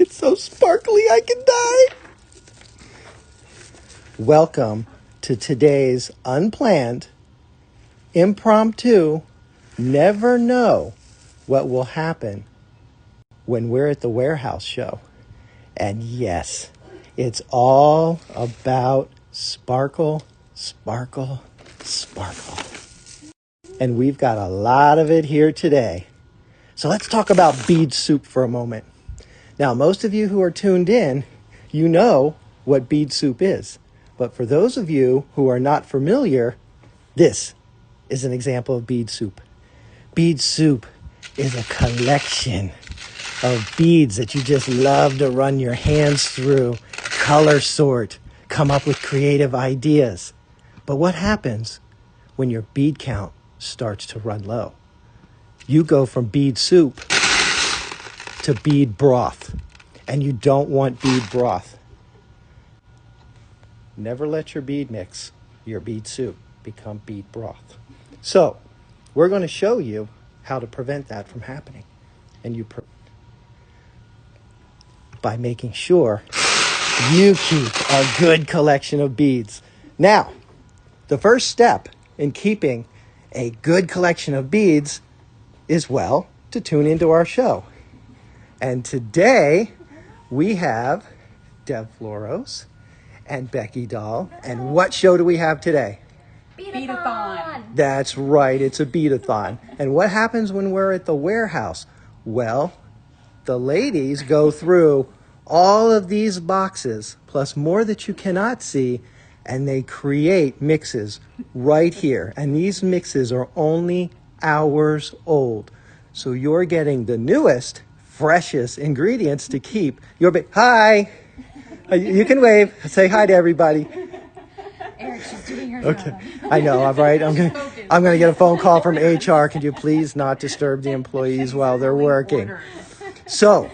It's so sparkly I can die. Welcome to today's unplanned, impromptu, never know what will happen when we're at the warehouse show. And yes, it's all about sparkle, sparkle, sparkle. And we've got a lot of it here today. So let's talk about bead soup for a moment. Now, most of you who are tuned in, you know what bead soup is. But for those of you who are not familiar, this is an example of bead soup. Bead soup is a collection of beads that you just love to run your hands through, color sort, come up with creative ideas. But what happens when your bead count starts to run low? You go from bead soup to bead broth, and you don't want bead broth. Never let your bead mix, your bead soup, become bead broth. So, we're going to show you how to prevent that from happening. And by making sure you keep a good collection of beads. Now, the first step in keeping a good collection of beads is, well, to tune into our show. And today, we have Deb Floros and Becky Doll. And what show do we have today? Beadathon. That's right, it's a beadathon. And what happens when we're at the warehouse? Well, the ladies go through all of these boxes, plus more that you cannot see, and they create mixes right here. And these mixes are only hours old. So you're getting the newest, freshest ingredients to keep your hi. You can wave. Say hi to everybody. Eric, she's doing her Okay. job. I know, I'm right. I'm gonna get a phone call from HR. Could you please not disturb the employees while they're working? So,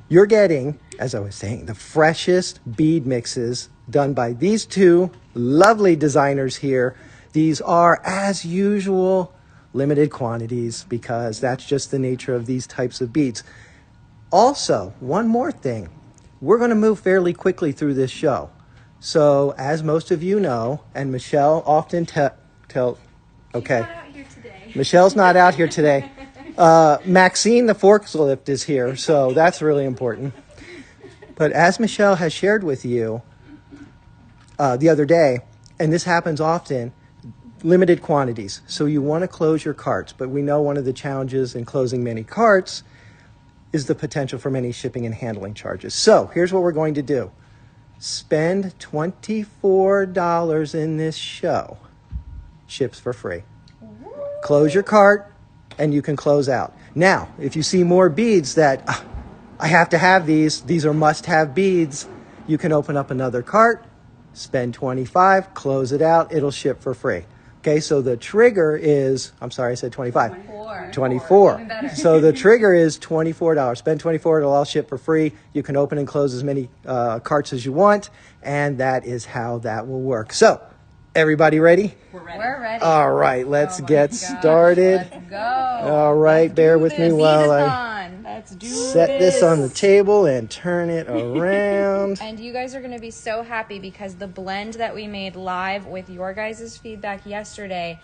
you're getting, as I was saying, the freshest bead mixes done by these two lovely designers here. These are, as usual, limited quantities because that's just the nature of these types of beads. Also, one more thing. We're going to move fairly quickly through this show. So, as most of you know, and Michelle often okay. She's not out here today. Michelle's not out here today. Maxine, the forklift, is here, so that's really important. But as Michelle has shared with you the other day, and this happens often, limited quantities. So you want to close your carts, but we know one of the challenges in closing many carts is the potential for many shipping and handling charges. So here's what we're going to do. Spend $24 in this show. Ships for free. Close your cart and you can close out. Now, if you see more beads that I have to have these are must-have beads, you can open up another cart, spend $25, close it out, it'll ship for free. Okay, so the trigger is, I'm sorry, I said 25. 24. Even better. So the trigger is $24. Spend $24, it'll all ship for free. You can open and close as many carts as you want, and that is how that will work. So, everybody ready? We're ready. All right, let's get started. Let's go. All right, bear with me while I Let's do set this on the table and turn it around. And you guys are going to be so happy because the blend that we made live with your guys' feedback yesterday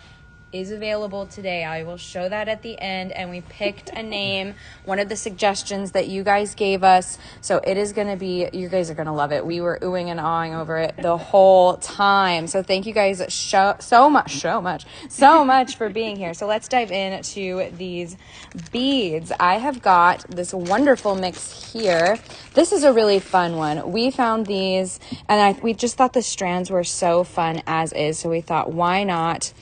is available today. I will show that at the end. And we picked a name, one of the suggestions that you guys gave us. So it is going to be, you guys are going to love it. We were oohing and awing over it the whole time. So thank you guys so much for being here. So let's dive into these beads. I have got this wonderful mix here. This is a really fun one. We found these and we just thought the strands were so fun as is. So we thought, why not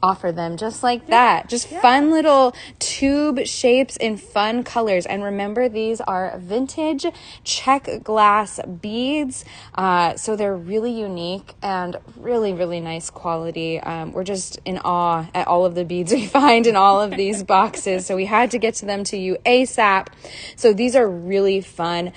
offer them just like that. Just fun little tube shapes in fun colors. And remember, these are vintage Czech glass beads. So they're really unique and really, really nice quality. We're just in awe at all of the beads we find in all of these boxes. So we had to get to them to you ASAP. So these are really fun.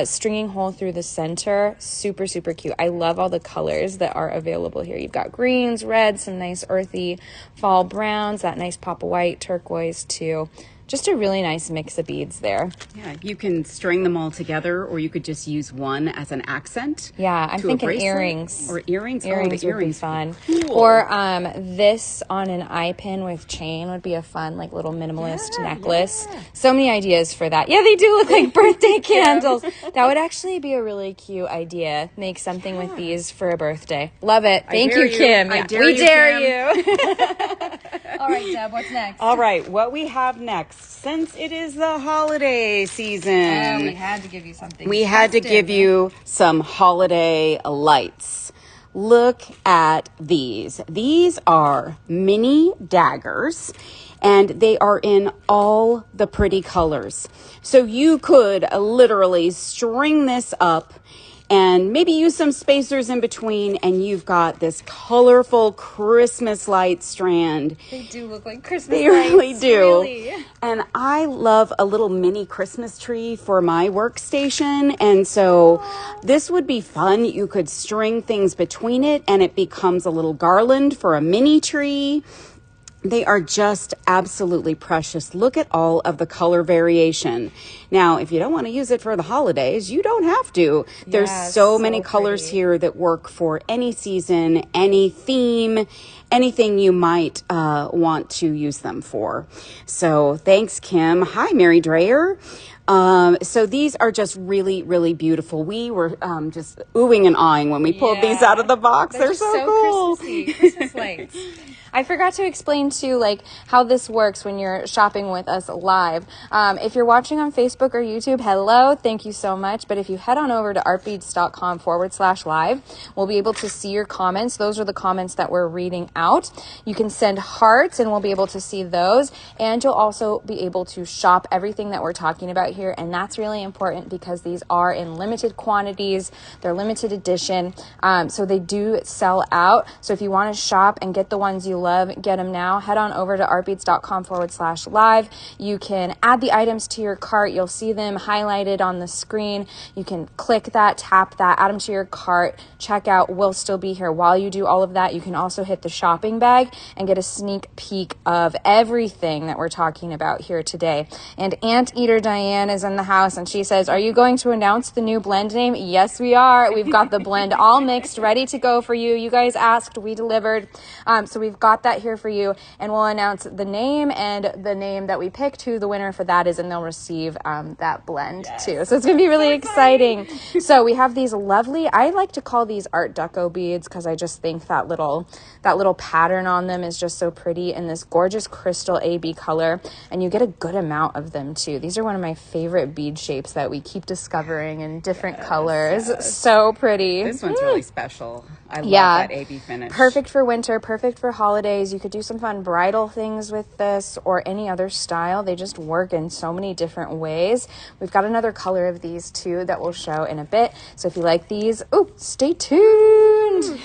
Stringing hole through the center. Super, super cute. I love all the colors that are available here. You've got greens, reds, some nice earthy fall browns, that nice pop of white, turquoise too. just a really nice mix of beads there. Yeah, you can string them all together, or you could just use one as an accent. Yeah, I'm thinking bracelet. Earrings. Or earrings. Earrings Oh, the would be earrings fun. Cool. Or this on an eye pin with chain would be a fun, like, little minimalist necklace. Yeah. So many ideas for that. Yeah, they do look like birthday candles. That would actually be a really cute idea. Make something with these for a birthday. Love it. Thank you, Kim. I Yeah, dare we you, dare Kim. you. All right, Deb, what's next? All right, what we have next, since it is the holiday season, We had to give you something. we had to give you some holiday lights. Look at these. These are mini daggers, and they are in all the pretty colors. So you could literally string this up and maybe use some spacers in between, and you've got this colorful Christmas light strand. They do look like Christmas They lights. really do. Really. And I love a little mini Christmas tree for my workstation. And so this would be fun. You could string things between it and it becomes a little garland for a mini tree. They are just absolutely precious. Look at all of the color variation. Now, if you don't want to use it for the holidays, you don't have to. There's so many colors here that work for any season, any theme, anything you might want to use them for. So thanks, Kim. Hi, Mary Dreyer. So these are just really, really beautiful. We were just oohing and awing when we pulled these out of the box. They're so cool. Christmassy. Christmas lights. I forgot to explain too, like, how this works when you're shopping with us live. If you're watching on Facebook or YouTube, hello, thank you so much. But if you head on over to artbeads.com/live, we'll be able to see your comments. Those are the comments that we're reading out. You can send hearts and we'll be able to see those. And you'll also be able to shop everything that we're talking about here. And that's really important because these are in limited quantities. They're limited edition. So they do sell out. So if you want to shop and get the ones you love, get them now. Head on over to artbeads.com/live. You can add the items to your cart. You'll see them highlighted on the screen. You can click that, tap that, add them to your cart. Checkout will still be here. While you do all of that, you can also hit the shopping bag and get a sneak peek of everything that we're talking about here today. And Anteater Diane is in the house and she says, are you going to announce the new blend name? Yes, we are. We've got the blend all mixed, ready to go for you. You guys asked, we delivered. So we've got that here for you, and we'll announce the name and the name that we picked, who the winner for that is, and they'll receive that blend too. So it's going to be really exciting. So we have these lovely, I like to call these Art Deco beads because I just think that little pattern on them is just so pretty in this gorgeous crystal AB color, and you get a good amount of them too. These are one of my favorite bead shapes that we keep discovering in different colors. So pretty. This one's really special. I love that AB finish. Perfect for winter, perfect for holidays. You could do some fun bridal things with this or any other style. They just work in so many different ways. We've got another color of these too that we'll show in a bit. So if you like these, stay tuned.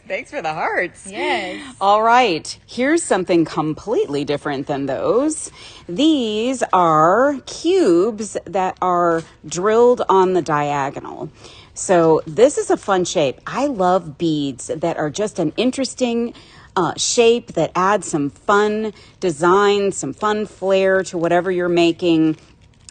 Thanks for the hearts. Yes. All right. Here's something completely different than those. These are cubes that are drilled on the diagonal. So this is a fun shape. I love beads that are just an interesting shape that adds some fun design, some fun flair to whatever you're making.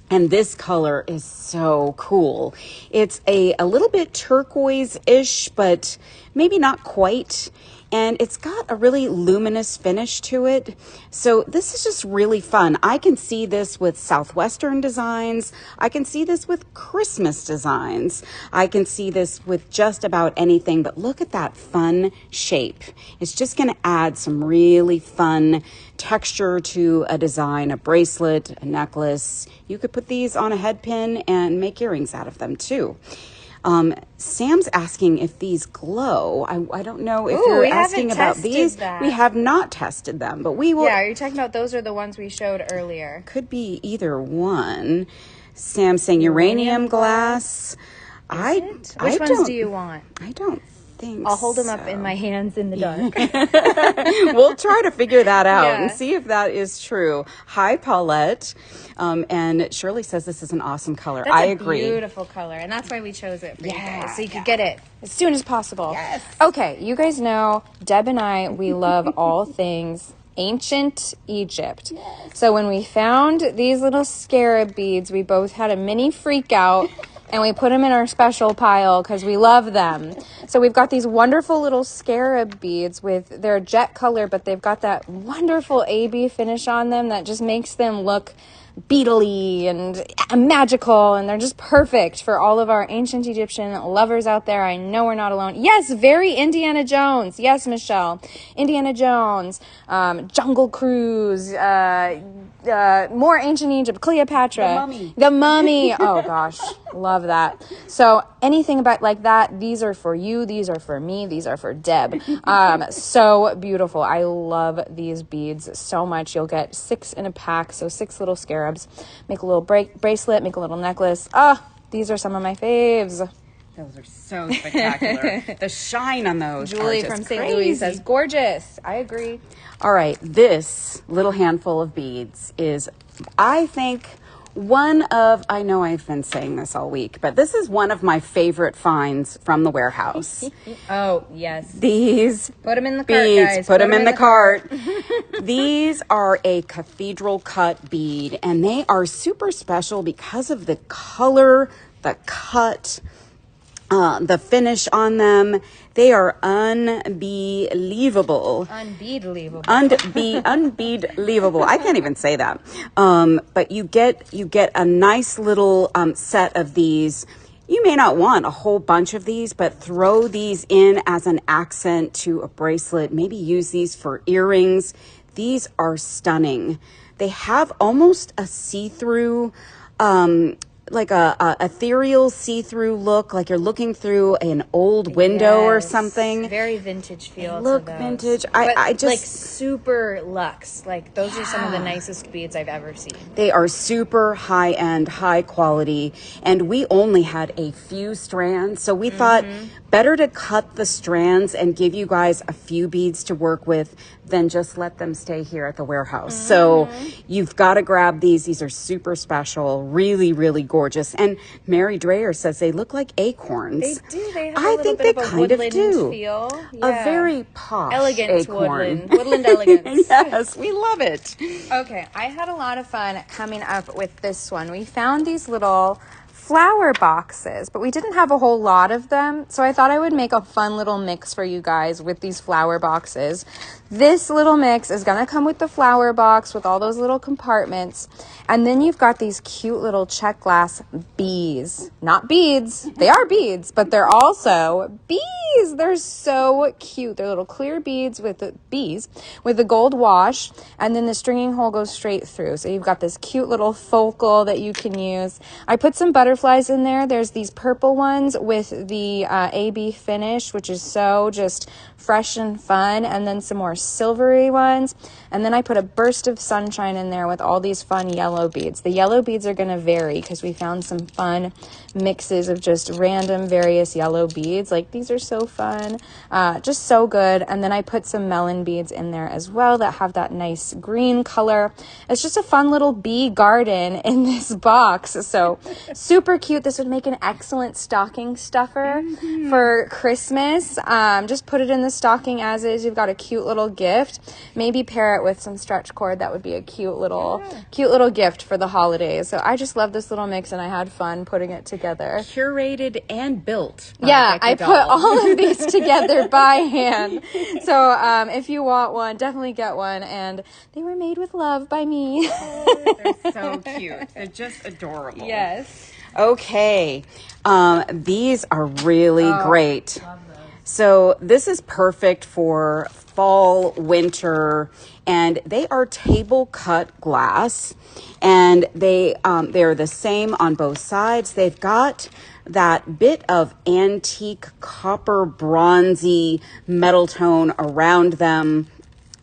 And this color is so cool. It's a little bit turquoise-ish, but maybe not quite. And it's got a really luminous finish to it. So this is just really fun. I can see this with Southwestern designs. I can see this with Christmas designs. I can see this with just about anything, but look at that fun shape. It's just gonna add some really fun texture to a design, a bracelet, a necklace. You could put these on a head pin and make earrings out of them too. Sam's asking if these glow. I don't know if you're asking about these. That. We have not tested them, but we will. Yeah, are you talking about those are the ones we showed earlier? Could be either one. Sam's saying uranium glass. Which ones do you want? I don't think I'll hold them up in my hands in the dark. We'll try to figure that out Yeah. and see if that is true. Hi, Paulette. And Shirley says this is an awesome color. I agree. Beautiful color, and that's why we chose it for you guys, so you could get it as soon as possible. Yes. Okay, you guys know Deb and I, we love all things ancient Egypt. So when we found these little scarab beads, we both had a mini freak out and we put them in our special pile because we love them. So we've got these wonderful little scarab beads with their jet color, but they've got that wonderful AB finish on them that just makes them look beetly and magical, and they're just perfect for all of our ancient Egyptian lovers out there. I know we're not alone. Yes, very Indiana Jones. Yes, Michelle. Indiana Jones, Jungle Cruise, more ancient Egypt, Cleopatra. The Mummy. Oh gosh, love that. So anything about like that, these are for you, these are for me, these are for Deb. So beautiful. I love these beads so much. You'll get 6 in a pack, so 6 little scarabs. Make a little bracelet, make a little necklace. These are some of my faves. Those are so spectacular. The shine on those. Julie from St. Louis says, gorgeous. I agree. All right, this little handful of beads is, I think, I know I've been saying this all week, but this is one of my favorite finds from the warehouse. Oh, yes. These put them in the beads, cart, guys. Put them in the cart. These are a cathedral cut bead, and they are super special because of the color, the cut, the finish on them. They are unbelievable. Unbeadleavable. Unbeadleavable. I can't even say that. But you get a nice little set of these. You may not want a whole bunch of these, but throw these in as an accent to a bracelet. Maybe use these for earrings. These are stunning. They have almost a see-through, like a ethereal see-through look, like you're looking through an old window or something. Very vintage feel. Look to those. vintage. I just like super luxe. Like those are some of the nicest beads I've ever seen. They are super high end, high quality, and we only had a few strands, so we thought better to cut the strands and give you guys a few beads to work with than just let them stay here at the warehouse. So you've got to grab these. These are super special, really, really gorgeous. And Mary Dreyer says they look like acorns. They do. They have I think they kind of do. Feel. Yeah. A very posh elegant acorn. woodland elegance. Yes, we love it. Okay, I had a lot of fun coming up with this one. We found these little flower boxes, but we didn't have a whole lot of them, so I thought I would make a fun little mix for you guys with these flower boxes. This little mix is gonna come with the flower box with all those little compartments, and then you've got these cute little Czech glass bees. Not beads, they are beads, but they're also bees. They're so cute. They're little clear beads with the bees with the gold wash, and then the stringing hole goes straight through. So you've got this cute little focal that you can use. I put some butterflies in there. There's these purple ones with the AB finish, which is so just fresh and fun, and then some more silvery ones, and then I put a burst of sunshine in there with all these fun yellow beads. The yellow beads are going to vary because we found some fun mixes of just random various yellow beads. Like these are so fun, just so good. And then I put some melon beads in there as well that have that nice green color. It's just a fun little bee garden in this box. So super cute. This would make an excellent stocking stuffer for Christmas. Just put it in the stocking as is. You've got a cute little gift. Maybe pair it with some stretch cord. That would be a cute little gift for the holidays. So I just love this little mix, and I had fun putting it together. Curated and built. Yeah, I put all of these together by hand. So if you want one, definitely get one. And they were made with love by me. They're so cute. They're just adorable. Yes. Okay. These are really great. Love those. So this is perfect for fall, winter, and they are table cut glass, and they're the same on both sides. They've got that bit of antique copper bronzy metal tone around them.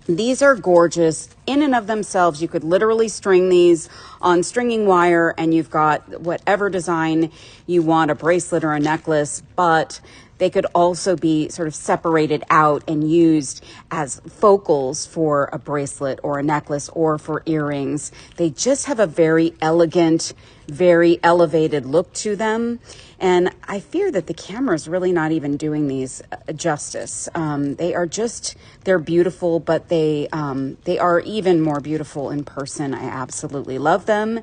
These are gorgeous in and of themselves. You could literally string these on stringing wire, and you've got whatever design you want, a bracelet or a necklace, but they could also be sort of separated out and used as focals for a bracelet or a necklace or for earrings. They just have a very elegant, very elevated look to them. And I fear that the camera is really not even doing these justice. They're beautiful, but they are even more beautiful in person. I absolutely love them.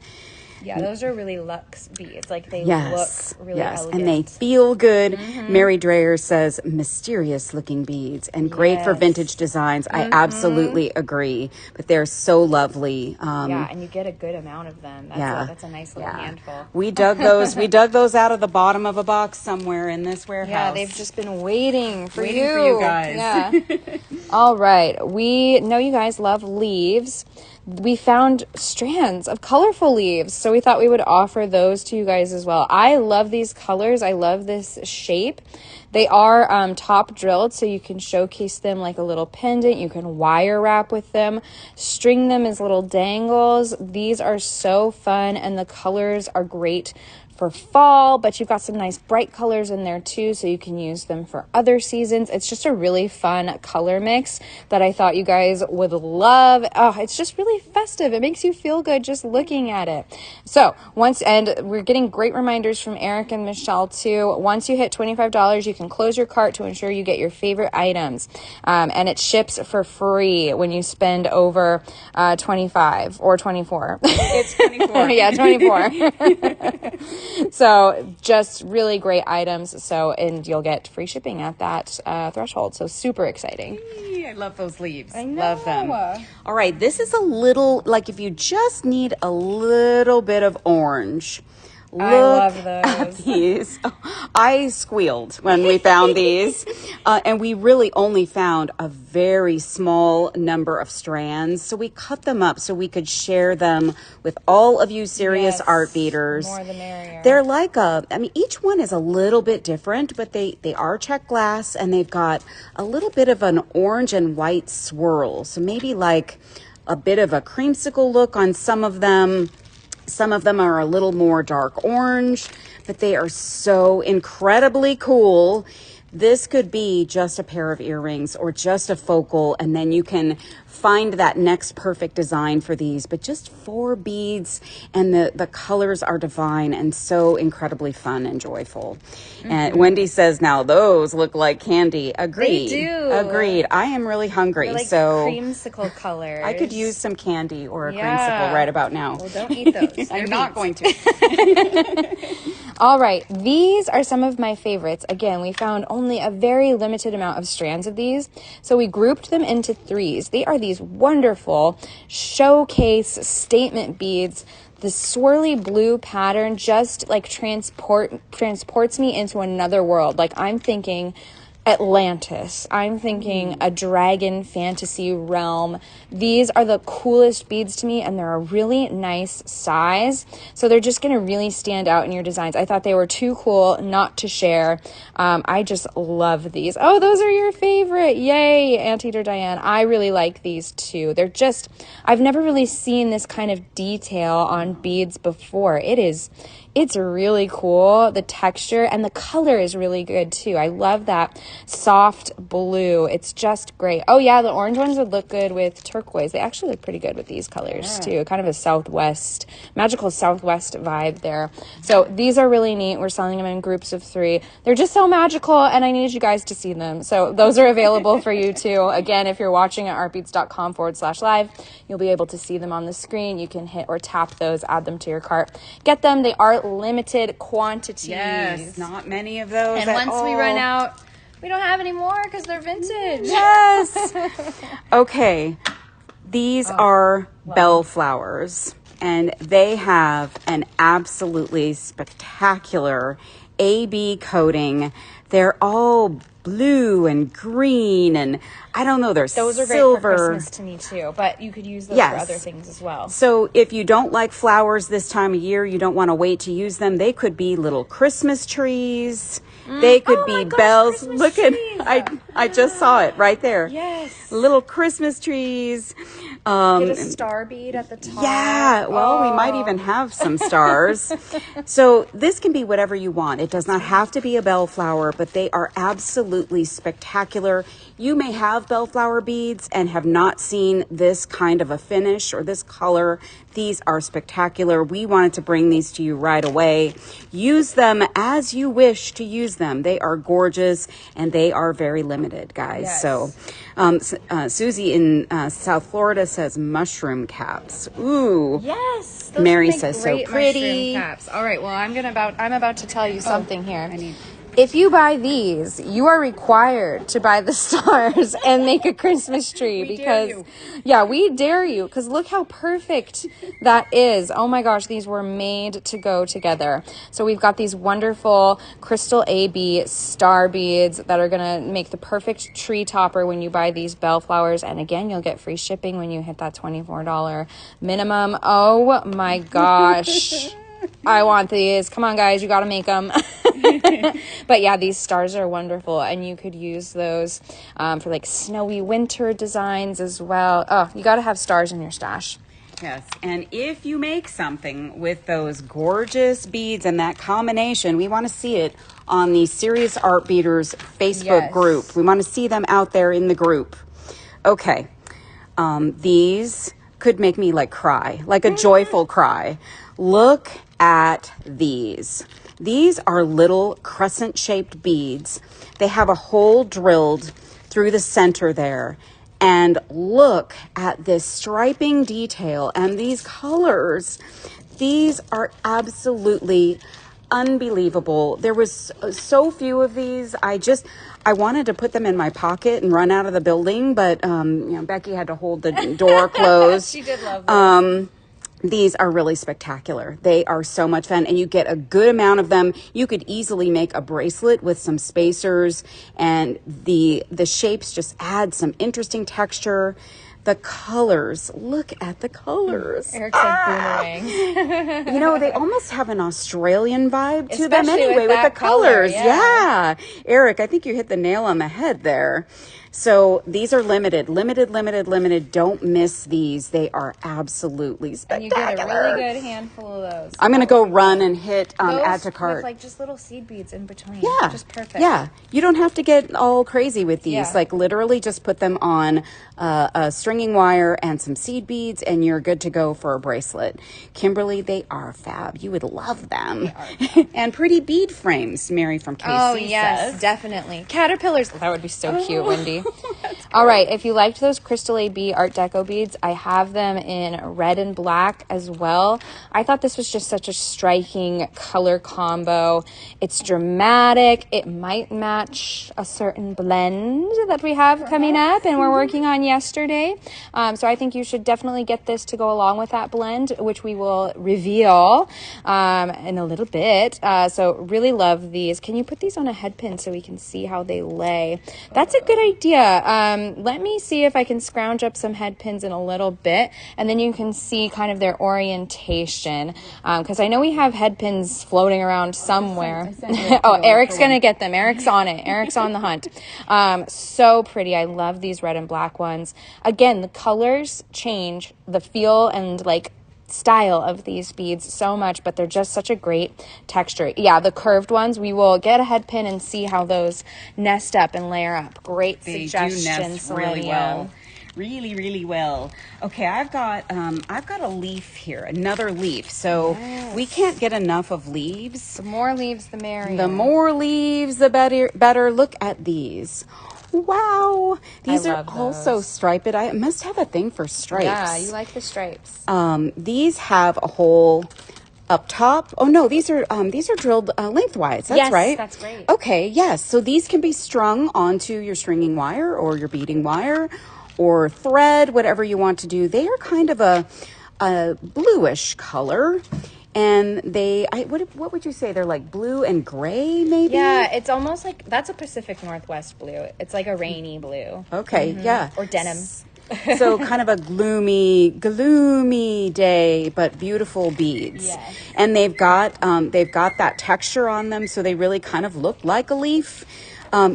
Yeah, those are really luxe beads. Like they Yes, look really elegant. and they feel good. Mary Dreyer says mysterious looking beads and great for vintage designs. I absolutely agree, but they're so lovely. Yeah, and you get a good amount of them. That's a nice little handful. We dug those. We dug those out of the bottom of a box somewhere in this warehouse. Yeah, they've just been waiting for Waiting for you guys. Yeah. All right. We know you guys love leaves. We found strands of colorful leaves, so we thought we would offer those to you guys as well. I love these colors. I love this shape. They are top drilled, so you can showcase them like a little pendant. You can wire wrap with them, string them as little dangles. These are so fun, and the colors are great for fall, but you've got some nice bright colors in there too, so you can use them for other seasons. It's just a really fun color mix that I thought you guys would love. Oh, it's just really festive. It makes you feel good just looking at it. So and we're getting great reminders from Eric and Michelle too. Once you hit $25, you can close your cart to ensure you get your favorite items. And it ships for free when you spend over 25 or 24. It's 24. Yeah, 24. So just really great items. And you'll get free shipping at that threshold. So super exciting. I love those leaves. I know. Love them. All right. This is a little, like if you just need a little bit of orange. I love those. At these. I squealed when we found these. And we really only found a very small number of strands. So we cut them up so we could share them with all of you serious art beaters. More the merrier. They're like each one is a little bit different, but they are Czech glass, and they've got a little bit of an orange and white swirl. So maybe like a bit of a creamsicle look on some of them. Some of them are a little more dark orange, but they are so incredibly cool. This could be just a pair of earrings or just a focal, and then you can find that next perfect design for these. But just 4 beads, and the colors are divine and so incredibly fun and joyful. And Wendy says, now those look like candy. Agreed. They do. Agreed. I am really hungry. They're like so creamsicle colors. I could use some candy or a creamsicle right about now. Well, don't eat those. I'm not going to. All right, these are some of my favorites. Again, we found only a very limited amount of strands of these, so we grouped them into 3s. They are these wonderful showcase statement beads. The swirly blue pattern just like transports me into another world. Like I'm thinking Atlantis. I'm thinking a dragon fantasy realm. These are the coolest beads to me, and they're a really nice size. So they're just going to really stand out in your designs. I thought they were too cool not to share. I just love these. Oh, those are your favorite. Yay, Anteater Diane. I really like these too. I've never really seen this kind of detail on beads before. It's really cool. The texture and the color is really good too. I love that soft blue. It's just great. Oh yeah, the orange ones would look good with turquoise. They actually look pretty good with these colors too. Kind of a magical southwest vibe there. So these are really neat. We're selling them in groups of 3. They're just so magical, and I need you guys to see them. So those are available for you too. Again, if you're watching at artbeats.com/live, you'll be able to see them on the screen. You can hit or tap those, add them to your cart. Get them. They are limited quantities. Yes, not many of those. And once we run out, we don't have any more because they're vintage. Yes. Okay. These are bellflowers, and they have an absolutely spectacular AB coating. They're all blue and green, and I don't know, those are silver. great for Christmas to me too, but you could use those for other things as well. So if you don't like flowers this time of year, you don't want to wait to use them, they could be little Christmas trees. They could be bells. Look at, I just saw it right there. Yes. Little Christmas trees. Get a star bead at the top. Yeah, well, we might even have some stars. So this can be whatever you want. It does not have to be a bellflower, but they are absolutely spectacular. You may have bellflower beads and have not seen this kind of a finish or this color. These are spectacular. We wanted to bring these to you right away. Use them as you wish to use them. They are gorgeous and they are very limited, guys. Yes. So Susie in South Florida says mushroom caps. Ooh. Yes. Those Mary make says great so pretty. mushroom caps. All right. Well, I'm about to tell you something here. If you buy these, you are required to buy the stars and make a Christmas tree we dare you because look how perfect that is. Oh my gosh, these were made to go together. So we've got these wonderful crystal AB star beads that are going to make the perfect tree topper when you buy these bellflowers. And again, you'll get free shipping when you hit that $24 minimum. Oh my gosh. I want these. Come on, guys. You got to make them. But yeah, these stars are wonderful. And you could use those for like snowy winter designs as well. Oh, you got to have stars in your stash. Yes, and if you make something with those gorgeous beads and that combination, we want to see it on the Serious Art Beaters Facebook group. We want to see them out there in the group. Okay, these could make me like cry, like a joyful cry. Look at these. These are little crescent-shaped beads. They have a hole drilled through the center there. And look at this striping detail and these colors. These are absolutely unbelievable. There was so few of these. I wanted to put them in my pocket and run out of the building, but Becky had to hold the door closed. She did love them. These are really spectacular. They are so much fun, and you get a good amount of them. You could easily make a bracelet with some spacers, and the shapes just add some interesting texture. The colors, look at the colors. Eric's like boomerang. They almost have an Australian vibe to them Especially anyway with the colors. Color, yeah. Eric, I think you hit the nail on the head there. So these are limited. Don't miss these. They are absolutely spectacular. And you get a really good handful of those. I'm going to go run and hit add to cart. With like just little seed beads in between. Yeah. Just perfect. Yeah. You don't have to get all crazy with these. Yeah. Like literally just put them on a stringing wire and some seed beads and you're good to go for a bracelet. Kimberly, they are fab. You would love them. And pretty bead frames, Mary from KC Oh, yes, says. definitely. Caterpillars. That would be so cute, Wendy. All right. If you liked those Crystal AB Art Deco beads, I have them in red and black as well. I thought this was just such a striking color combo. It's dramatic. It might match a certain blend that we have coming up and we're working on yesterday. So I think you should definitely get this to go along with that blend, which we will reveal in a little bit. So really love these. Can you put these on a head pin so we can see how they lay? That's a good idea. Let me see if I can scrounge up some head pins in a little bit, and then you can see kind of their orientation. Because I know we have head pins floating around somewhere. Oh, Eric's going to get them. Eric's on it. Eric's on the hunt. So pretty. I love these red and black ones. Again, the colors change the feel and like style of these beads so much, but they're just such a great texture. Yeah, the curved ones, we will get a head pin and see how those nest up and layer up. Great suggestion, do nest really Selenium. well. Really well. Okay, I've got a leaf here, another leaf. So we can't get enough of leaves. The more leaves, the merrier. The more leaves, the better. Look at these. Wow. These are also striped. I must have a thing for stripes. Yeah, you like the stripes. These have a hole up top. Oh no, these are drilled lengthwise. That's right. Yes, that's great. Okay, yes. So these can be strung onto your stringing wire or your beading wire or thread, whatever you want to do. They are kind of a bluish color. And what would you say? They're like blue and gray, maybe? Yeah, it's almost like, that's a Pacific Northwest blue. It's like a rainy blue. Okay, yeah. Or denim. So kind of a gloomy day, but beautiful beads. Yes. And they've got that texture on them, so they really kind of look like a leaf.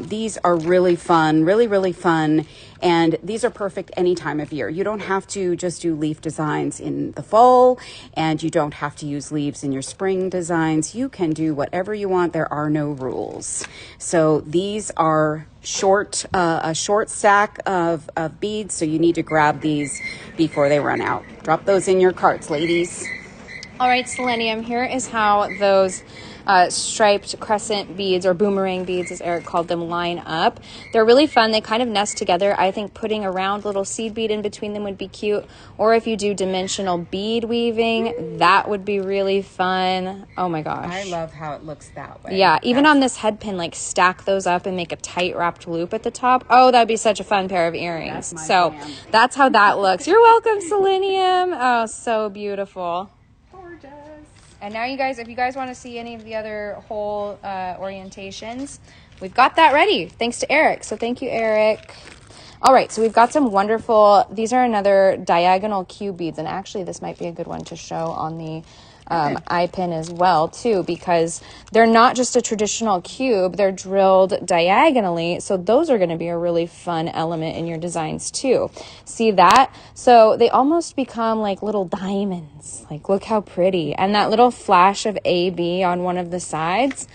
These are really fun, really fun. And these are perfect any time of year. You don't have to just do leaf designs in the fall, and you don't have to use leaves in your spring designs. You can do whatever you want. There are no rules. So these are a short stack of beads. So you need to grab these before they run out. Drop those in your carts, ladies. All right, Selenium, here is how those striped crescent beads, or boomerang beads as Eric called them, line up. They're really fun. They kind of nest together. I think putting a round little seed bead in between them would be cute. Or if you do dimensional bead weaving, that would be really fun. Oh my gosh. I love how it looks that way. Yeah, even on this head pin, like stack those up and make a tight wrapped loop at the top. Oh, that'd be such a fun pair of earrings. So that's how that looks. You're welcome, Selenium. Oh, so beautiful. And now you guys, if you guys want to see any of the other whole orientations, we've got that ready, thanks to Eric. So thank you, Eric. All right, so we've got some wonderful, these are another diagonal cube beads. And actually, this might be a good one to show on the eye pin as well, too, because they're not just a traditional cube, they're drilled diagonally. So those are going to be a really fun element in your designs, too. See that? So they almost become like little diamonds. Like, look how pretty. And that little flash of AB on one of the sides.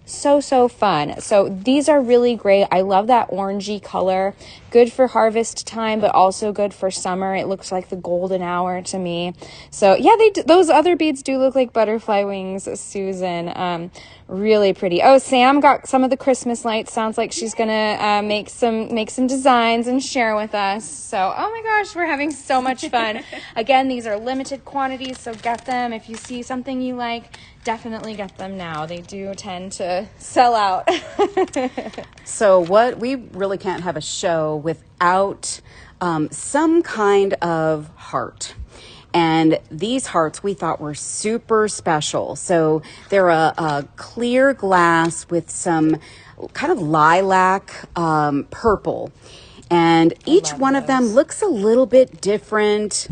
So fun. So these are really great. I love that orangey color. Good for harvest time, but also good for summer. It looks like the golden hour to me. So yeah, those other beads do look like butterfly wings, Susan. Really pretty. Oh, Sam got some of the Christmas lights. Sounds like she's gonna make some designs and share with us. So, oh my gosh, we're having so much fun. Again, these are limited quantities, so get them. If you see something you like, definitely get them now. They do tend to sell out. So we really can't have a show without some kind of heart. And these hearts we thought were super special. So they're a clear glass with some kind of lilac purple. And each one of them looks a little bit different.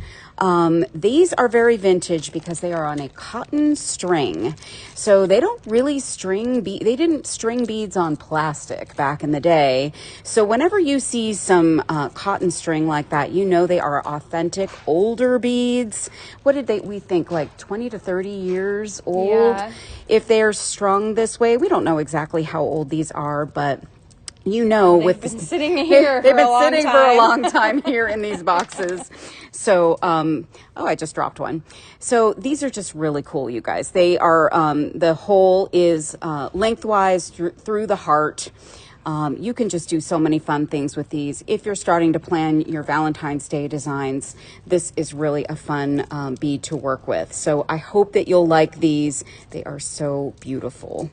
These are very vintage because they are on a cotton string. So they don't really they didn't string beads on plastic back in the day. So whenever you see some cotton string like that, you know they are authentic older beads. What did we think, like 20 to 30 years old? Yeah. If they're strung this way, we don't know exactly how old these are, but you know, they've been sitting here for a long time here in these boxes. So, I just dropped one. So these are just really cool, you guys. They are, the hole is lengthwise through the heart. You can just do so many fun things with these. If you're starting to plan your Valentine's Day designs, this is really a fun bead to work with. So I hope that you'll like these. They are so beautiful.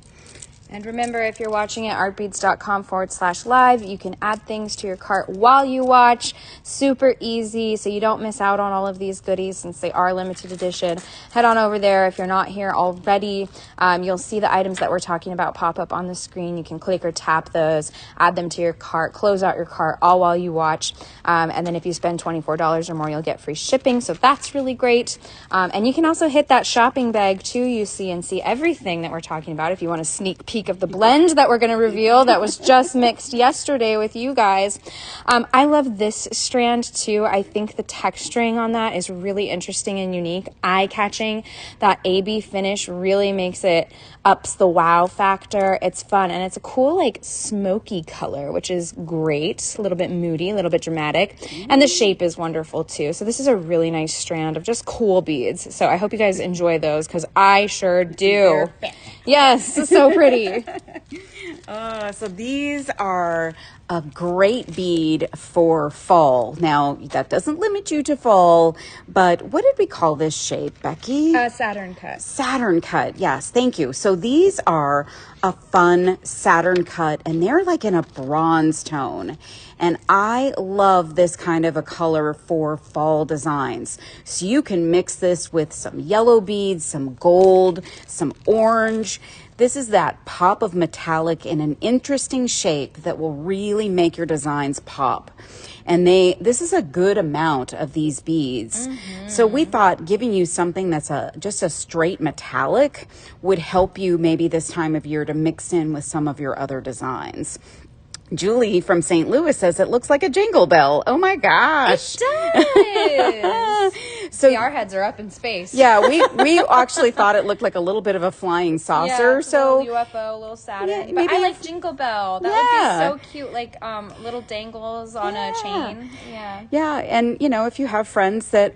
And remember, if you're watching at artbeads.com/live, you can add things to your cart while you watch. Super easy, so you don't miss out on all of these goodies since they are limited edition. Head on over there. If you're not here already, you'll see the items that we're talking about pop up on the screen. You can click or tap those, add them to your cart, close out your cart, all while you watch. And then if you spend $24 or more, you'll get free shipping, so that's really great. And you can also hit that shopping bag too, you see, and see everything that we're talking about if you want to sneak peek of the blend that we're going to reveal that was just mixed yesterday with you guys. I love this strand too. I think the texturing on that is really interesting and unique, eye-catching. That AB finish really makes it ups the wow factor. It's fun, and it's a cool like smoky color, which is great. A little bit moody, a little bit dramatic, and the shape is wonderful too. So this is a really nice strand of just cool beads. So I hope you guys enjoy those because I sure do. Yes, so pretty. So these are a great bead for fall. Now, that doesn't limit you to fall, but what did we call this shape, Becky? Saturn cut. Saturn cut, yes, thank you. So these are a fun Saturn cut, and they're like in a bronze tone. And I love this kind of a color for fall designs. So you can mix this with some yellow beads, some gold, some orange. This is that pop of metallic in an interesting shape that will really make your designs pop. And this is a good amount of these beads. Mm-hmm. So we thought giving you something that's just a straight metallic would help you maybe this time of year to mix in with some of your other designs. Julie from St. Louis says it looks like a jingle bell. Oh my gosh. It does. So See, our heads are up in space. yeah, we actually thought it looked like a little bit of a flying saucer. Yeah, so little UFO, little Saturn. Yeah, but maybe I like if- Jingle Bell. That Yeah. would be so cute, like little dangles on a chain. Yeah. yeah, and if you have friends that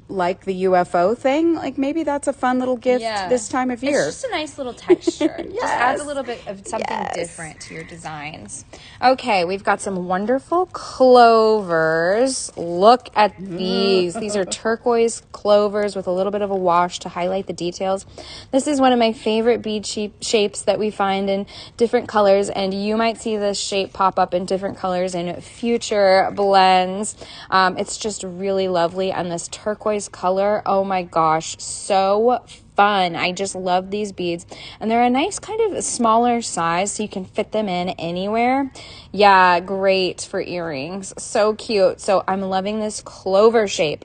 like the UFO thing, like maybe that's a fun little gift this time of year. It's just a nice little texture. Just adds a Yes. little bit of something Yes. different to your designs. Okay, we've got some wonderful clovers. Look at these. These are turquoise clovers with a little bit of a wash to highlight the details. This is one of my favorite bead shapes that we find in different colors, and you might see this shape pop up in different colors in future blends. It's just really lovely, and this turquoise color, oh my gosh, so fun. I just love these beads, and they're a nice kind of smaller size, so you can fit them in anywhere. Yeah, great for earrings. So cute. So I'm loving this clover shape.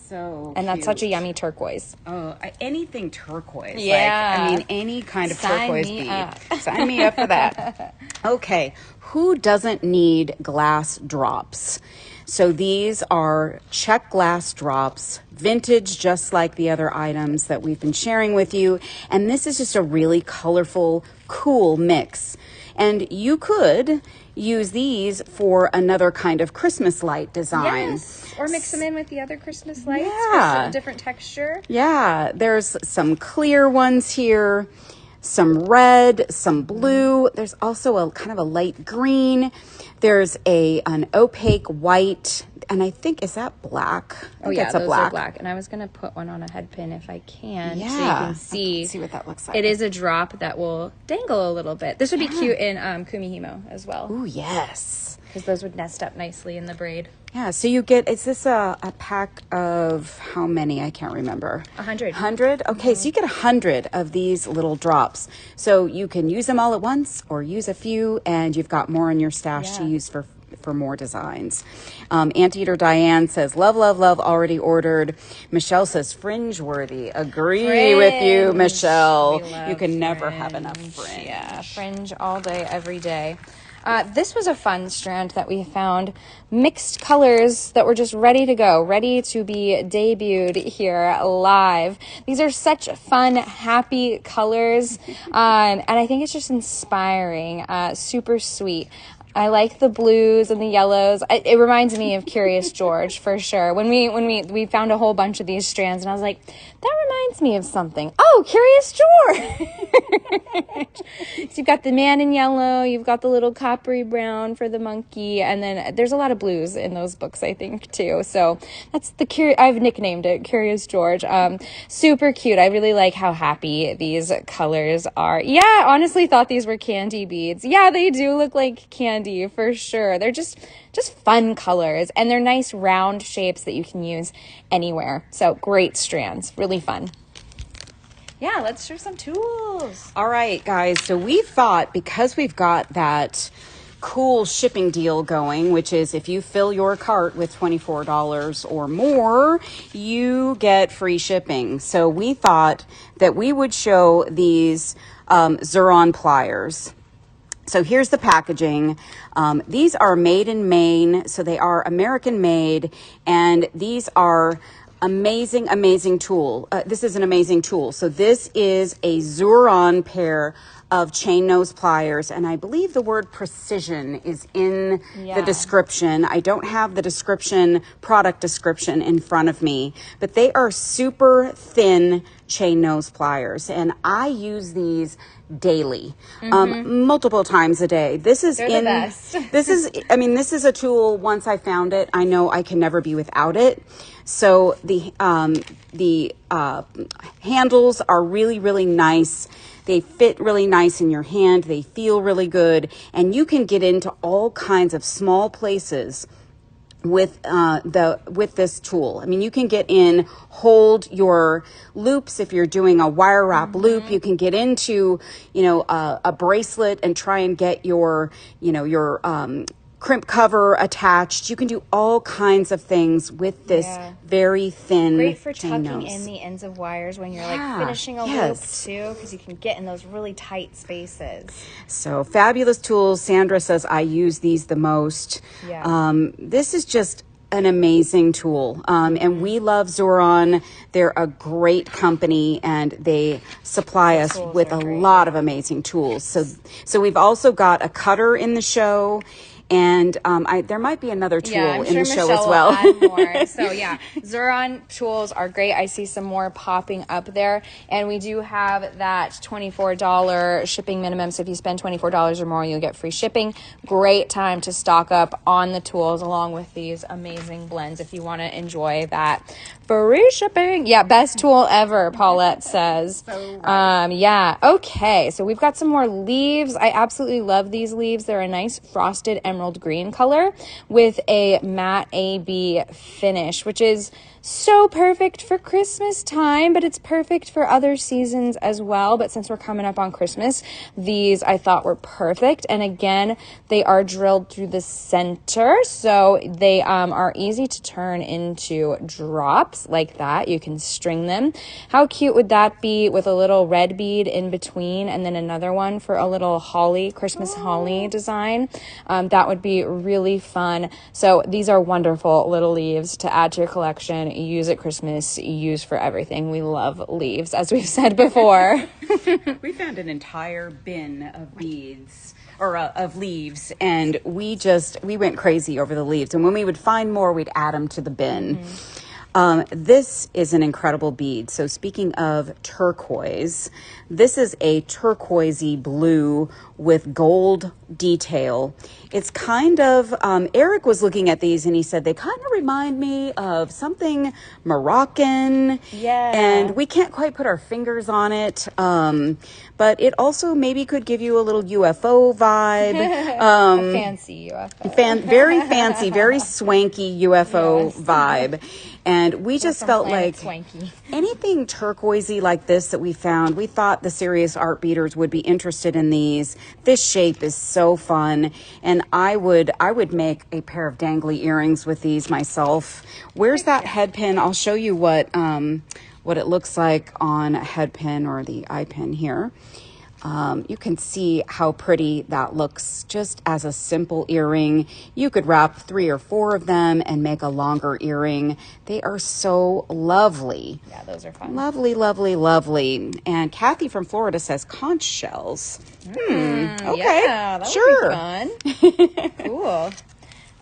So And that's such a cute. yummy turquoise. Oh, anything turquoise. Yeah. Like, any kind of Sign turquoise me bead. up. Sign me up for that. Okay, who doesn't need glass drops? So these are Czech glass drops, vintage, just like the other items that we've been sharing with you. And this is just a really colorful, cool mix. And you could use these for another kind of Christmas light design. Yes. Or mix them in with the other Christmas lights Yeah. for some different texture. Yeah, there's some clear ones here, some red, some blue. There's also a kind of a light green. There's an opaque white, and I think, is that black? I think it's a those black. are black. And I was going to put one on a head pin if I can, so you Yeah. can see. Let's see what that looks like. It is a drop that will dangle a little bit. This would be cute in kumihimo as well, Ooh, yes. because those would nest up nicely in the braid. Yeah, so you get, is this a pack of how many? I can't remember. 100. 100? Okay, so you get 100 of these little drops. So you can use them all at once or use a few, and you've got more in your stash to Yeah. use for more designs. Anteater Diane says, love, love, love, already ordered. Michelle says, fringe worthy. Agree with you, Fringe. Michelle. We love You can never have enough fringe. Yeah, fringe all day, every day. This was a fun strand that we found. Mixed colors that were just ready to go, ready to be debuted here live. These are such fun, happy colors. And I think it's just inspiring, super sweet. I like the blues and the yellows. It reminds me of Curious George for sure. When we found a whole bunch of these strands, and I was like, that reminds me of something. Oh, Curious George. So you've got the man in yellow, you've got the little coppery brown for the monkey, and then there's a lot of blues in those books, I think, too. So that's I've nicknamed it Curious George. Super cute. I really like how happy these colors are. Yeah, I honestly thought these were candy beads. Yeah, they do look like candy for sure. They're just fun colors, and they're nice round shapes that you can use anywhere. So great strands, really fun. Yeah, let's show some tools. All right, guys. So we thought, because we've got that cool shipping deal going, which is if you fill your cart with $24 or more, you get free shipping. So we thought that we would show these Xuron pliers. So here's the packaging. These are made in Maine, so they are American made, and these are amazing tool. This is an amazing tool. So this is a Xuron pair of chain nose pliers, and I believe the word precision is in the description. I don't have the product description in front of me, but they are super thin chain nose pliers, and I use these daily, multiple times a day. This is They're the best. this is a tool. Once I found it, I know I can never be without it. So the handles are really nice. They fit really nice in your hand. They feel really good, and you can get into all kinds of small places with this tool. I mean, you can get in, hold your loops. If you're doing a wire wrap loop, you can get into, a bracelet and try and get your crimp cover attached. You can do all kinds of things with this very thin Great for chain tucking nose. in the ends of wires when you're like finishing a loop too, because you can get in those really tight spaces. So fabulous tools. Sandra says I use these the most. This is just an amazing tool. And we love Zoran. They're a great company and they supply us with a lot of amazing tools. So we've also got a cutter in the show. And there might be another tool in the show as well. Will add more. So yeah, Zoran tools are great. I see some more popping up there, and we do have that $24 shipping minimum. So if you spend $24 or more, you'll get free shipping. Great time to stock up on the tools along with these amazing blends if you want to enjoy that free shipping. Yeah, best tool ever, Paulette says. So right. Yeah. Okay. So we've got some more leaves. I absolutely love these leaves. They're a nice frosted emerald green color with a matte AB finish, which is so perfect for Christmas time, but it's perfect for other seasons as well. But since we're coming up on Christmas, these I thought were perfect. And again, they are drilled through the center, so they are easy to turn into drops like that. You can string them. How cute would that be with a little red bead in between and then another one for a little holly, Christmas holly design? That would be really fun. So these are wonderful little leaves to add to your collection. Use at Christmas, use for everything. We love leaves, as we've said before. We found an entire bin of beads or of leaves, and we went crazy over the leaves. And when we would find more, we'd add them to the bin. This is an incredible bead. So speaking of turquoise, this is a turquoisey blue with gold detail. It's kind of, Eric was looking at these and he said they kind of remind me of something Moroccan. Yeah. And we can't quite put our fingers on it. But it also maybe could give you a little UFO vibe. A fancy UFO. Very fancy, very swanky UFO vibe. And we just felt like swanky. Anything turquoisey like this that we found, we thought the serious art beaters would be interested in these. This shape is so fun, and I would make a pair of dangly earrings with these myself. Where's that head pin? I'll show you what it looks like on a head pin or the eye pin here. You can see how pretty that looks just as a simple earring. You could wrap 3 or 4 of them and make a longer earring. They are so lovely. Yeah, those are fun. Lovely, lovely, lovely. And Kathy from Florida says conch shells. Okay, yeah, that would be fun. Cool.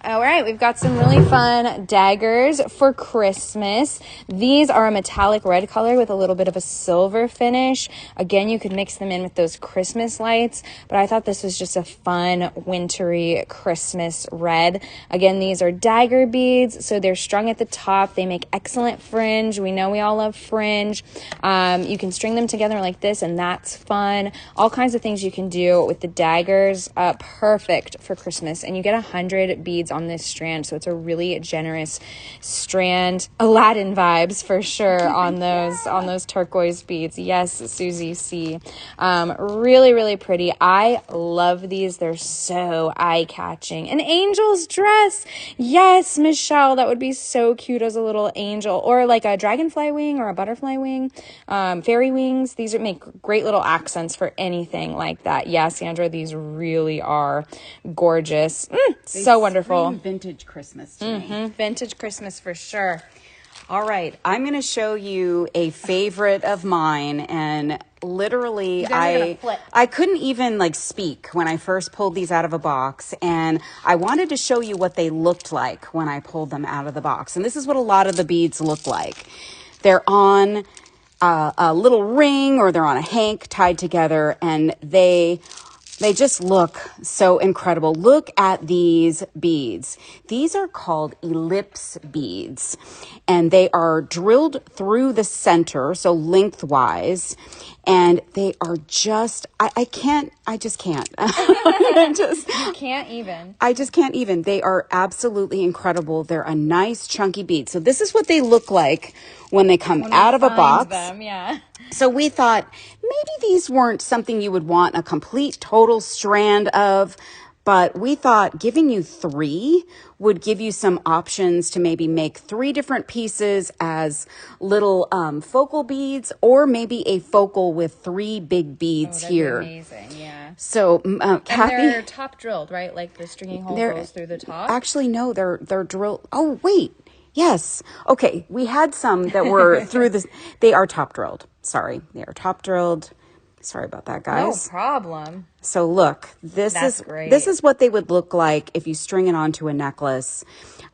All right, we've got some really fun daggers for Christmas. These are a metallic red color with a little bit of a silver finish. Again, you could mix them in with those Christmas lights, but I thought this was just a fun, wintry Christmas red. Again, these are dagger beads, so they're strung at the top. They make excellent fringe. We know we all love fringe. You can string them together like this, and that's fun. All kinds of things you can do with the daggers. Perfect for Christmas, and you get 100 beads on this strand, so it's a really generous strand. Aladdin vibes for sure on those turquoise beads. Yes, Susie C. Really, really pretty. I love these. They're so eye-catching. An angel's dress. Yes, Michelle, that would be so cute as a little angel, or like a dragonfly wing or a butterfly wing. Fairy wings. These make great little accents for anything like that. Yeah, Sandra, these really are gorgeous. So wonderful. Vintage Christmas to me. Vintage Christmas for sure. All right, I'm going to show you a favorite of mine, and literally I couldn't even speak when I first pulled these out of a box, and I wanted to show you what they looked like when I pulled them out of the box. And this is what a lot of the beads look like. They're on a little ring, or they're on a hank tied together, and they just look so incredible. Look at these beads. These are called Ellipse beads, and they are drilled through the center, so lengthwise, and they are just, I just can't. You can't even. I just can't even. They are absolutely incredible. They're a nice chunky bead. So this is what they look like when they come out of a box. Yeah. So we thought maybe these weren't something you would want a complete total strand of, but we thought giving you 3 would give you some options to maybe make 3 different pieces as little focal beads, or maybe a focal with 3 big beads here. Amazing, yeah. So, Kathy, and they're top drilled, right? Like the stringing hole goes through the top. Actually, no, they're drilled. Oh, wait. Yes. Okay. We had some that were through this. They are top drilled. Sorry. They are top drilled. Sorry about that, guys. No problem. So look, this is what they would look like if you string it onto a necklace.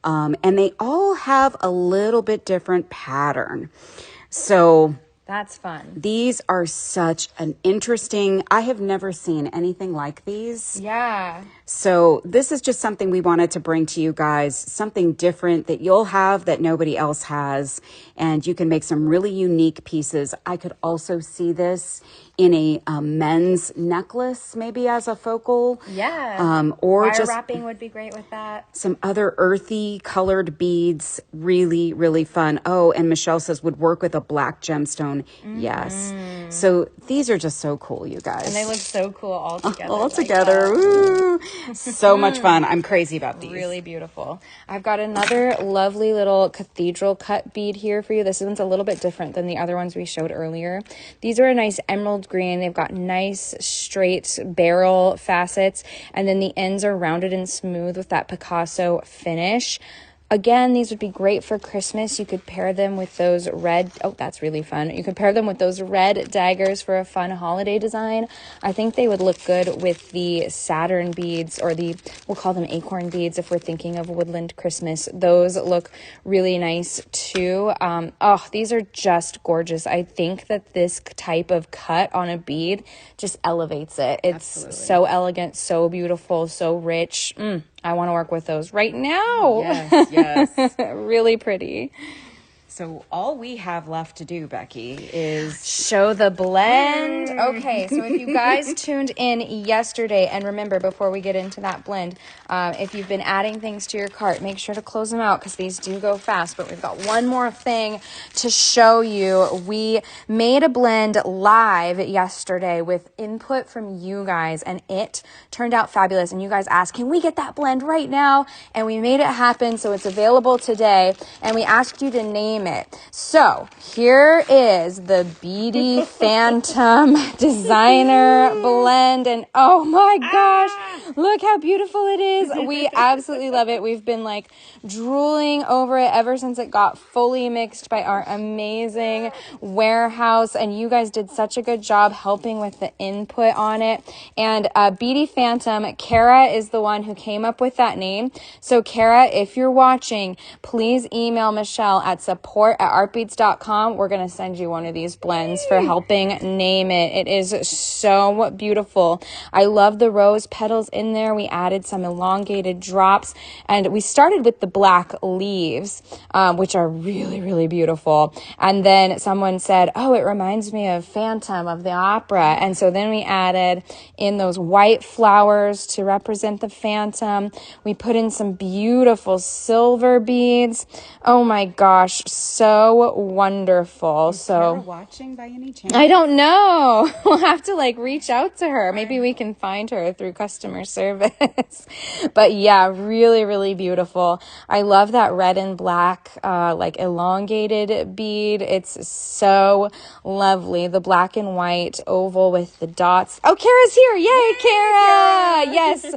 And they all have a little bit different pattern. So that's fun. These are such an interesting, I have never seen anything like these. Yeah. So this is just something we wanted to bring to you guys, something different that you'll have that nobody else has. And you can make some really unique pieces. I could also see this in a men's necklace, maybe as a focal. Yeah. Or wire just wrapping would be great with that. Some other earthy colored beads. Really, really fun. Oh, and Michelle says would work with a black gemstone. Mm-hmm. Yes. So these are just so cool, you guys. And they look so cool all together. All together. Woo. So much fun. I'm crazy about these. Really beautiful. I've got another lovely little cathedral cut bead here for you. This one's a little bit different than the other ones we showed earlier. These are a nice emerald green. They've got nice straight barrel facets, and then the ends are rounded and smooth with that Picasso finish. Again, these would be great for Christmas. You could pair them with those red, oh, that's really fun. You could pair them with those red daggers for a fun holiday design. I think they would look good with the Saturn beads, or we'll call them acorn beads if we're thinking of woodland Christmas. Those look really nice too. These are just gorgeous. I think that this type of cut on a bead just elevates it. It's Absolutely. So elegant, so beautiful, so rich. I want to work with those right now. Yes. Really pretty. So all we have left to do, Becky, is show the blend. Okay, so if you guys tuned in yesterday, and remember, before we get into that blend, if you've been adding things to your cart, make sure to close them out because these do go fast. But we've got one more thing to show you. We made a blend live yesterday with input from you guys, and it turned out fabulous. And you guys asked, can we get that blend right now? And we made it happen, so it's available today. And we asked you to name it. So here is the Beady Phantom Designer Blend, and oh my gosh, look how beautiful it is. We absolutely love it. We've been like drooling over it ever since it got fully mixed by our amazing warehouse, and you guys did such a good job helping with the input on it. And Beady Phantom, Kara is the one who came up with that name. So Kara, if you're watching, please email Michelle at support@artbeads.com. We're going to send you one of these blends for helping name it. It is so beautiful. I love the rose petals in there. We added some elongated drops, and we started with the black leaves, which are really, really beautiful. And then someone said, oh, it reminds me of Phantom of the Opera. And so then we added in those white flowers to represent the Phantom. We put in some beautiful silver beads. Oh my gosh, so wonderful. Is Kara watching by any chance? I don't know. We'll have to reach out to her. Maybe we can find her through customer service. But yeah, really, really beautiful. I love that red and black, elongated bead. It's so lovely. The black and white oval with the dots. Oh, Kara's here. Yay, Kara. Yes.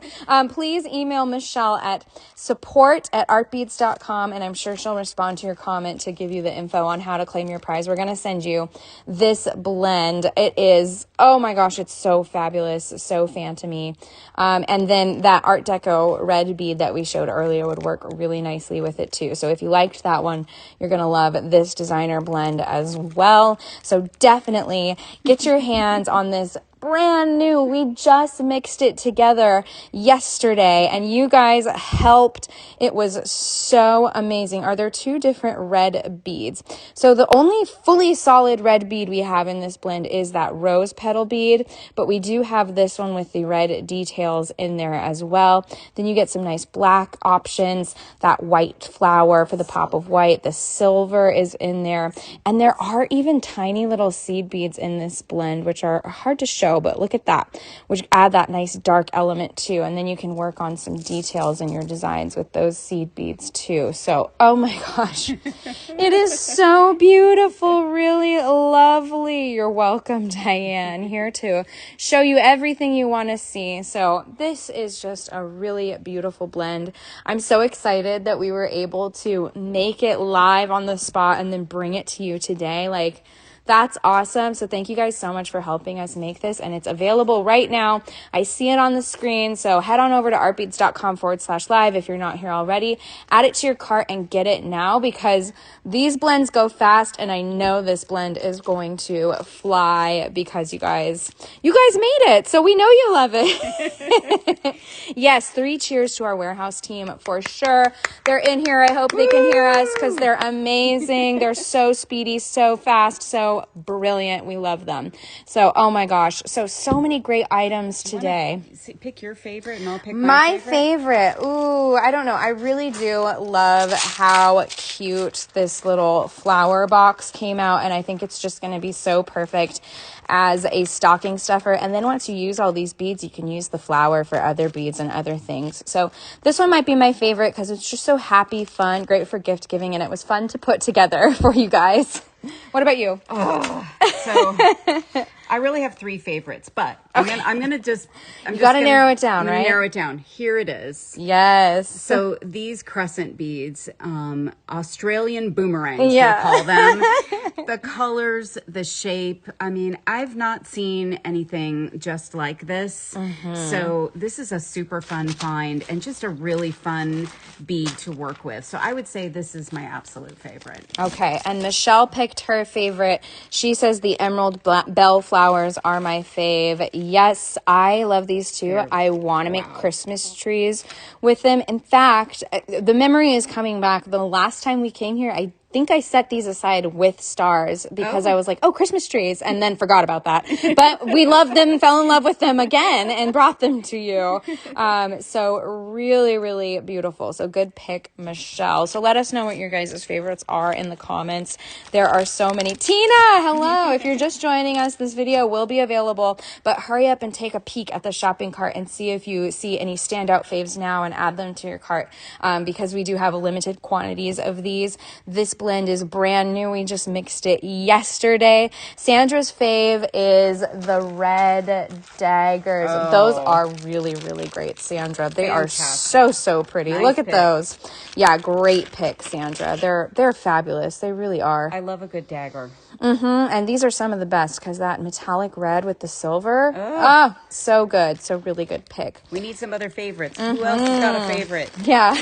Please email Michelle at support@artbeads.com, and I'm sure she'll respond to your comment to give you the info on how to claim your prize. We're going to send you this blend. It is, oh my gosh, it's so fabulous, so phantom-y. And then that Art Deco red bead that we showed earlier would work really nicely with it too. So if you liked that one, you're going to love this designer blend as well. So definitely get your hands on this brand new. We just mixed it together yesterday, and you guys helped. It was so amazing. Are there two different red beads? So the only fully solid red bead we have in this blend is that rose petal bead, but we do have this one with the red details in there as well. Then you get some nice black options, that white flower for the pop of white, the silver is in there, and there are even tiny little seed beads in this blend, which are hard to show show, but look at that, which add that nice dark element too. And then you can work on some details in your designs with those seed beads too. So, oh my gosh, it is so beautiful, really lovely. You're welcome, Diane, here to show you everything you want to see. So this is just a really beautiful blend. I'm so excited that we were able to make it live on the spot and then bring it to you today. Like, that's awesome. So thank you guys so much for helping us make this. And it's available right now. I see it on the screen. So head on over to artbeads.com/live if you're not here already. Add it to your cart and get it now, because these blends go fast. And I know this blend is going to fly because you guys made it. So we know you love it. Yes, 3 cheers to our warehouse team for sure. They're in here. I hope they can hear us because they're amazing. They're so speedy, so fast, so brilliant. We love them. So, oh my gosh. So many great items today. Pick your favorite and I'll pick my favorite. Ooh, I don't know. I really do love how cute this little flower box came out. And I think it's just going to be so perfect as a stocking stuffer. And then once you use all these beads, you can use the flower for other beads and other things. So this one might be my favorite because it's just so happy, fun, great for gift giving. And it was fun to put together for you guys. What about you? So I really have 3 favorites, but I'm gonna narrow it down, right? Narrow it down. Here it is. Yes. So these crescent beads, Australian boomerangs, they call them. The colors, the shape. I mean, I've not seen anything just like this. So this is a super fun find and just a really fun bead to work with. So I would say this is my absolute favorite. Okay, and Michelle picked her favorite. She says the emerald bell flowers are my fave. Yes, I love these too. I want to make Christmas trees with them. In fact, the memory is coming back. The last time we came here, I think I set these aside with stars because I was like, oh, Christmas trees, and then forgot about that. But we loved them, fell in love with them again, and brought them to you. So really, really beautiful. So good pick, Michelle. So let us know what your guys' favorites are in the comments. There are so many. Tina, hello. If you're just joining us, this video will be available, but hurry up and take a peek at the shopping cart and see if you see any standout faves now and add them to your cart, because we do have limited quantities of these. This blend is brand new. We just mixed it yesterday. Sandra's fave is the red daggers. Those are really, really great, Sandra. They are so pretty. Nice. Look at those. Yeah, great pick, Sandra. They're fabulous. They really are. I love a good dagger. And these are some of the best because that metallic red with the silver. Oh, so good. So really good pick. We need some other favorites. Who else has got a favorite? Yeah.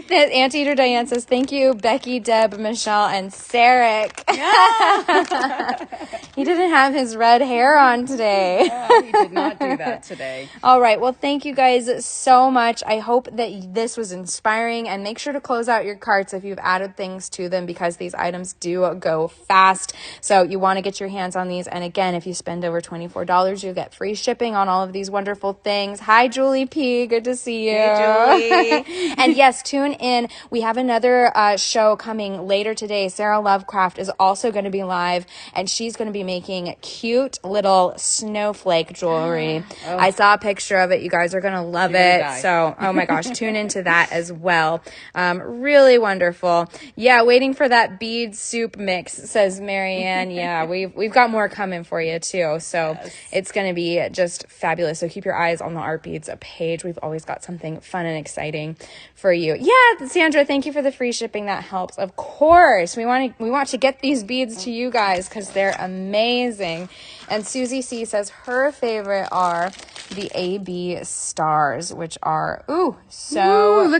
Anteater Diane says, thank you, Becky, Deb, Michelle, and Sarek. Yeah. He didn't have his red hair on today. He did not do that today. All right. Well, thank you guys so much. I hope that this was inspiring, and make sure to close out your carts if you've added things to them because these items do go fast. So you want to get your hands on these. And again, if you spend over $24, you'll get free shipping on all of these wonderful things. Hi, Julie P. Good to see you. Hey, Julie. And yes, tune in. We have another show coming later today. Sarah Lovecraft is also going to be live, and she's going to be making cute little snowflake jewelry. I saw a picture of it. You guys are going to love it. So, oh my gosh, tune into that as well. Really wonderful. Yeah, waiting for that bead soup mix, says Marianne. Yeah, we've got more coming for you too. So it's going to be just fabulous. So keep your eyes on the Art Beads page. We've always got something fun and exciting for you. Yeah, Sandra, thank you for the free shipping. That helps. Of course, we want to get these beads to you guys because they're amazing. And Susie C says her favorite are the AB stars, which are look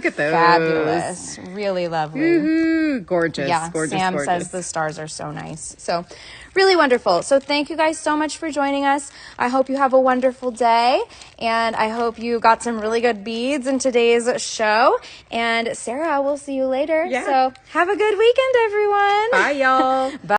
at those. Fabulous, really lovely, gorgeous. Yeah, gorgeous, Sam gorgeous. says the stars are so nice. So really wonderful. So thank you guys so much for joining us. I hope you have a wonderful day, and I hope you got some really good beads in today's show. And Sarah, we'll see you later. Yeah. So have a good weekend, everyone. Bye, y'all. Bye.